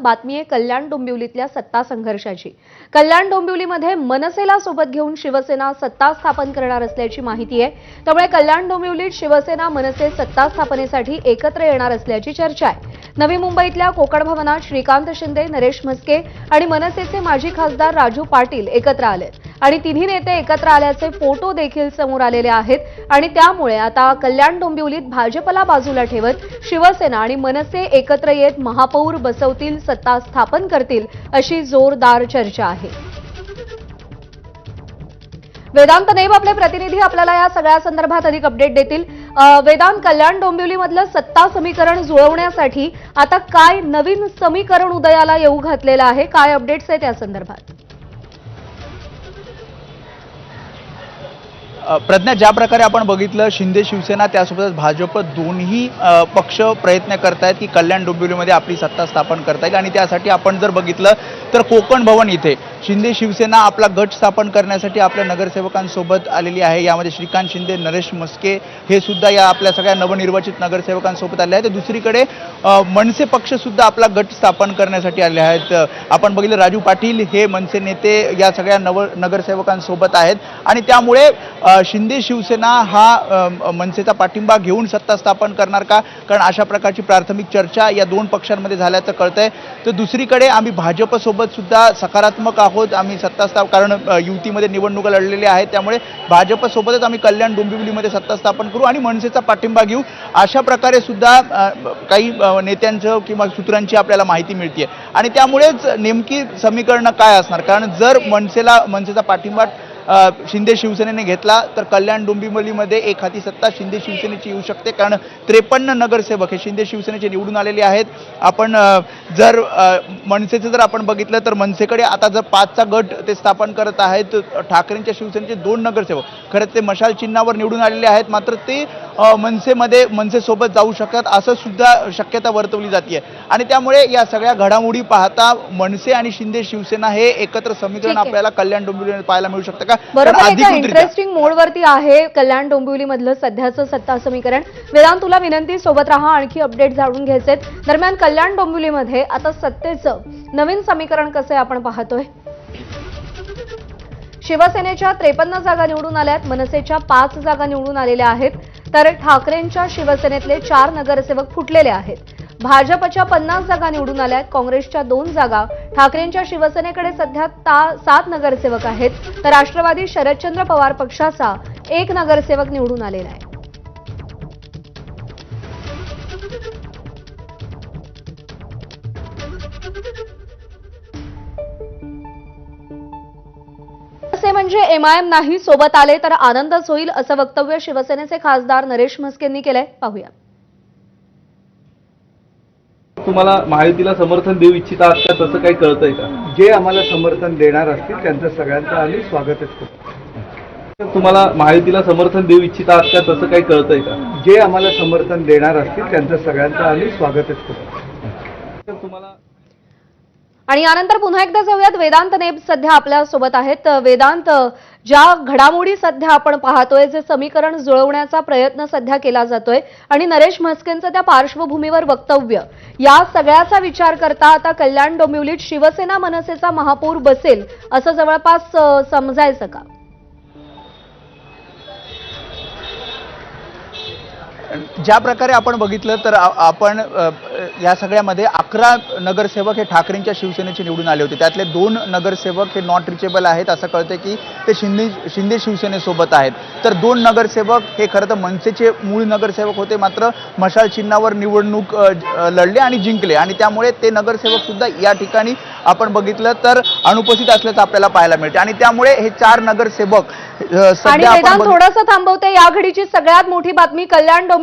बातमी आहे कल्याण डोंबिवलीतल्या सत्ता संघर्षाची। कल्याण डोंबिवलीमध्ये मनसेला सोबत घेऊन शिवसेना सत्ता स्थापन करणार असल्याची माहिती आहे। त्यामुळे कल्याण डोंबिवलीत शिवसेना मनसे सत्ता स्थापनेसाठी एकत्र येणार असल्याची चर्चा आहे। नवी मुंबईतल्या कोकण भवनात श्रीकांत शिंदे, नरेश म्हस्के आणि मनसेचे माजी खासदार राजू पाटील एकत्र आलेत आणि तिन्ही नेते एकत्र आल्याचे फोटो देखील समोर आलेले आहेत आणि त्यामुळे आता कल्याण डोंबिवलीत भाजपला बाजूला ठेवत शिवसेना आणि मनसे एकत्र येत महापौर बसवतील, सत्ता स्थापन करतील अशी जोरदार चर्चा आहे। वेदांत नेब आपले प्रतिनिधी आपल्याला या सगळ्या संदर्भात अधिक अपडेट देतील। वेदांत, कल्याण डोंबिवलीमधलं सत्ता समीकरण जुळवण्यासाठी आता काय नवीन समीकरण उदयाला येऊ घातलेलं आहे, काय अपडेट्स आहेत या संदर्भात? प्रज्ञा, ज्या प्रकारे आपण बघितलं शिंदे शिवसेना त्यासोबतच भाजप दोन्ही पक्ष प्रयत्न करतायत की कल्याण डोंबिवलीमध्ये आपली सत्ता स्थापन करता येईल आणि त्यासाठी आपण जर बघितलं तर कोकण भवन इथे शिंदे शिवसेना आपला गट स्थापन करण्यासाठी आपल्या नगरसेवकांसोबत आलेली आहे। यामध्ये श्रीकांत शिंदे, नरेश म्हस्के हे सुद्धा या आपल्या सगळ्या नवनिर्वाचित नगरसेवकांसोबत आले आहेत। दुसरीकडे मनसे पक्ष सुद्धा आपला गट स्थापन करण्यासाठी आले आहेत। आपण बघितलं राजू पाटील हे मनसे नेते या सगळ्या नगरसेवकांसोबत आहेत आणि त्यामुळे शिंदे शिवसेना हा मनसेचा पाठिंबा घेऊन सत्ता स्थापन करणार का, कारण अशा प्रकारची प्राथमिक चर्चा या दोन पक्षांमध्ये झाल्याचं कळतंय। तर दुसरीकडे आम्ही भाजपसोबत सुद्धा सकारात्मक आहोत, आम्ही सत्ता कारण युतीमध्ये निवडणुका लढलेल्या आहेत, त्यामुळे भाजपसोबतच आम्ही कल्याण डोंबिवलीमध्ये सत्ता स्थापन करू आणि मनसेचा पाठिंबा घेऊ, अशा प्रकारे सुद्धा काही नेत्यांचं किंवा सूत्रांची आपल्याला माहिती मिळते आणि त्यामुळेच नेमकी समीकरण काय असणार, कारण जर मनसेचा पाठिंबा शिंदे शिवसेनेने घेतला तर कल्याण डोंबिवलीमध्ये एक हाती सत्ता शिंदे शिवसेनेची येऊ शकते, कारण 53 नगरसेवक हे शिंदे शिवसेनेचे निवडून आलेले आहेत। आपण जर मनसेचं जर आपण बघितलं तर मनसेकडे आता जर 5चा गट ते स्थापन करत आहेत। ठाकरेंच्या शिवसेनेचे 2 नगरसेवक खरंच ते मशाल चिन्हावर निवडून आलेले आहेत, मात्र ते मनसेसोबत जाऊ शकतात असं सुद्धा शक्यता वर्तवली जाते आणि त्यामुळे या सगळ्या घडामोडी पाहता मनसे आणि शिंदे शिवसेना हे एकत्र समीकरण आपल्याला कल्याण डोंबिवलीमध्ये पाहायला मिळू शकतं का? बरोबर, इंटरेस्टिंग मोडवरती आहे कल्याण डोंबिवली मधलं सध्याचं सत्ता समीकरण। वेदांत, तुला विनंती, सोबत राहा, आणखी अपडेट जाणून घ्यायचे। दरम्यान कल्याण डोंबिवलीमध्ये आता सत्तेचं नवीन समीकरण कसं आपण पाहतोय। शिवसेनेच्या 53 जागा निवडून आल्यात, मनसेच्या 5 जागा निवडून आलेल्या आहेत, तर ठाकरेंच्या शिवसेनेतले 4 नगरसेवक फुटलेले आहेत। भाजपच्या 50 जागा निवडून आल्यात, काँग्रेसच्या 2 जागा, ठाकरेंच्या शिवसेनेकडे सध्या 7 नगरसेवक आहेत, तर राष्ट्रवादी शरदचंद्र पवार पक्षाचा 1 नगरसेवक निवडून आलेला आहे। म्हणजे MIM नाही सोबत आले तर आनंदच होईल असं वक्तव्य शिवसेनेचे खासदार नरेश म्हस्केंनी केलंय, पाहूया। तुम्हाला महायुतीला समर्थन देऊ इच्छिता आहात का, तसं काही कळतंय का? जे आम्हाला समर्थन देणार असतील त्यांचं सगळ्यांचं आम्ही स्वागतच करू। तुम्हाला महायुतीला समर्थन देऊ इच्छिता आहात का, तसं काही कळतंय का? जे आम्हाला समर्थन देणार असतील त्यांचं सगळ्यांचं आम्ही स्वागतच करू। तुम्हाला आणि यानंतर पुन्हा एकदा जाऊयात, वेदांत नेब सध्या आपल्या सोबत आहेत। वेदांत, ज्या घडामोडी सध्या आपण पाहतोय, जे समीकरण जुळवण्याचा प्रयत्न सध्या केला जातोय आणि नरेश म्हस्केंचं त्या पार्श्वभूमीवर वक्तव्य, या सगळ्याचा विचार करता आता कल्याण डोंबिवलीत शिवसेना मनसेचा महापौर बसेल असं जवळपास समजायचं का? ज्या प्रकारे आपण बघितलं तर आपण या सगळ्यामध्ये 11 नगरसेवक हे ठाकरेंच्या शिवसेनेचे निवडून आले होते, त्यातले 2 नगरसेवक हे नॉट रिचेबल आहेत, असं कळतं की ते शिंदे शिवसेनेसोबत आहेत, तर 2 नगरसेवक हे खरं तर मनसेचे मूळ नगरसेवक होते, मात्र मशाल चिन्हावर निवडणूक लढले आणि जिंकले आणि त्यामुळे ते नगरसेवक सुद्धा या ठिकाणी आपण बघितलं तर अनुपस्थित असल्याचं आपल्याला पाहायला मिळते आणि त्यामुळे हे 4 नगरसेवक आणि वेदांत, थोडंसं थांबवते, या घडीची सगळ्यात मोठी बातमी कल्याण डोंबिवली